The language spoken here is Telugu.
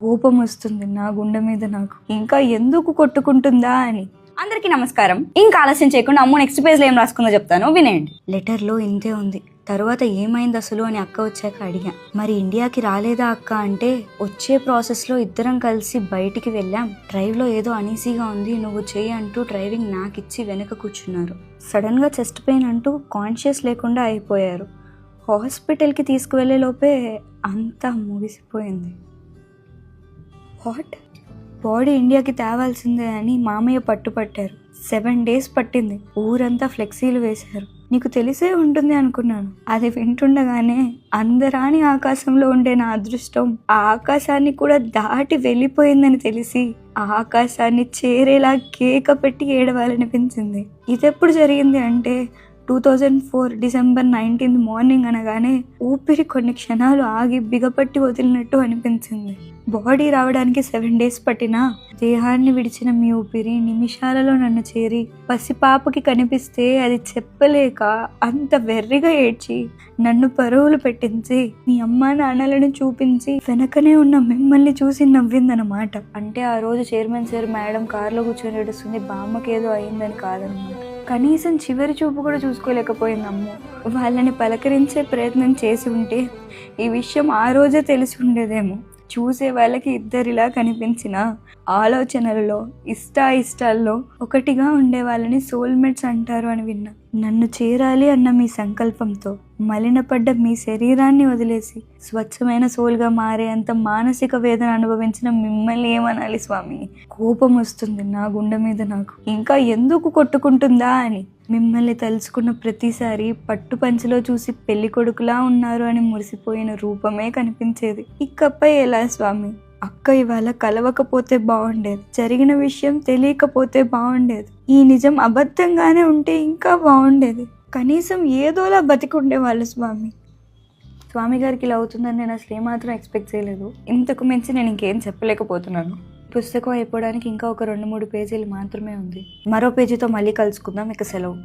కోపం వస్తుంది నా గుండె మీద నాకు, ఇంకా ఎందుకు కొట్టుకుంటుందా అని. అందరికీ నమస్కారం. ఇంకా ఆలస్యం చేయకుండా అమ్ము నెక్స్ట్ పేజ్ లో ఏం రాసుకుందో చెప్తాను, వినేయండి. లెటర్లో ఇంతే ఉంది. తర్వాత ఏమైంది అసలు అని అక్క వచ్చాక అడిగా. మరి ఇండియాకి రాలేదా అక్క అంటే, వచ్చే ప్రాసెస్లో ఇద్దరం కలిసి బయటికి వెళ్ళాం. డ్రైవ్లో ఏదో అనీజీగా ఉంది, నువ్వు చెయ్యి అంటూ డ్రైవింగ్ నాకిచ్చి వెనక కూర్చున్నారు. సడన్గా చెస్ట్ పెయిన్ అంటూ కాన్షియస్ లేకుండా అయిపోయారు. హాస్పిటల్కి తీసుకువెళ్ళే లోపే అంతా ముగిసిపోయింది. వాట్? బాడీ ఇండియాకి తేవాల్సిందే అని మామయ్య పట్టుపట్టారు. 7 days పట్టింది. ఊరంతా ఫ్లెక్సీలు వేశారు. నీకు తెలిసే ఉంటుంది అనుకున్నాను. అది వింటుండగానే అందరాని ఆకాశంలో ఉండే నా అదృష్టం ఆ ఆకాశాన్ని కూడా దాటి వెళ్ళిపోయిందని తెలిసి ఆ ఆకాశాన్ని చేరేలా కేక పెట్టి ఏడవాలనిపించింది. ఇదెప్పుడు జరిగింది అంటే 2004 December 19 మార్నింగ్ అనగానే ఊపిరి కొన్ని క్షణాలు ఆగి బిగపట్టి వదిలినట్టు అనిపించింది. బాడీ రావడానికి 7 days పట్టినా దేహాన్ని విడిచిన మీ ఊపిరి నిమిషాలలో నన్ను చేరి పసిపాపకి కనిపిస్తే అది చెప్పలేక అంత వెర్రిగా ఏడ్చి నన్ను పరువులు పెట్టించి మీ అమ్మా నాన్నలను చూపించి వెనకనే ఉన్న మిమ్మల్ని చూసి నవ్విందనమాట. అంటే ఆ రోజు చైర్మన్ సార్ మేడం కారులో కూర్చొని ఏడుస్తుంది, బామ్మకి ఏదో అయిందని కాదనమాట. కనీసం చివరి చూపు కూడా చూసుకోలేకపోయిందమ్ము. వాళ్ళని పలకరించే ప్రయత్నం చేసి ఉంటే ఈ విషయం ఆ రోజే తెలిసి ఉండేదేమో. చూసే వాళ్ళకి ఇద్దరిలా కనిపించిన ఆలోచనలలో ఇష్టాల్లో ఒకటిగా ఉండే వాళ్ళని సోల్మేట్స్ అంటారు అని విన్నా. నన్ను చేరాలి అన్న మీ సంకల్పంతో మలినపడ్డ మీ శరీరాన్ని వదిలేసి స్వచ్ఛమైన సోల్గా మారేంత మానసిక వేదన అనుభవించిన మిమ్మల్ని ఏమనాలి స్వామి? కోపం వస్తుంది నా గుండె మీద నాకు, ఇంకా ఎందుకు కొట్టుకుంటుందా అని. మిమ్మల్ని తలుచుకున్న ప్రతిసారి పట్టు పంచలో చూసి పెళ్లి కొడుకులా ఉన్నారు అని మురిసిపోయిన రూపమే కనిపించేది. ఇకపై ఎలా స్వామి? అక్క ఇవాళ కలవకపోతే బాగుండేది, జరిగిన విషయం తెలియకపోతే బాగుండేది, ఈ నిజం అబద్ధంగానే ఉంటే ఇంకా బాగుండేది. కనీసం ఏదోలా బతికుండేవాళ్ళు స్వామి. స్వామి గారికి ఇలా అవుతుందని నేను అసలు ఏమాత్రం ఎక్స్పెక్ట్ చేయలేదు. ఇంతకు మించి నేను ఇంకేం చెప్పలేకపోతున్నాను. పుస్తకం అయిపోవడానికి ఇంకా ఒక 2-3 పేజీలు మాత్రమే ఉంది. మరో పేజీతో మళ్ళీ కలుసుకుందాం. ఇక సెలవు.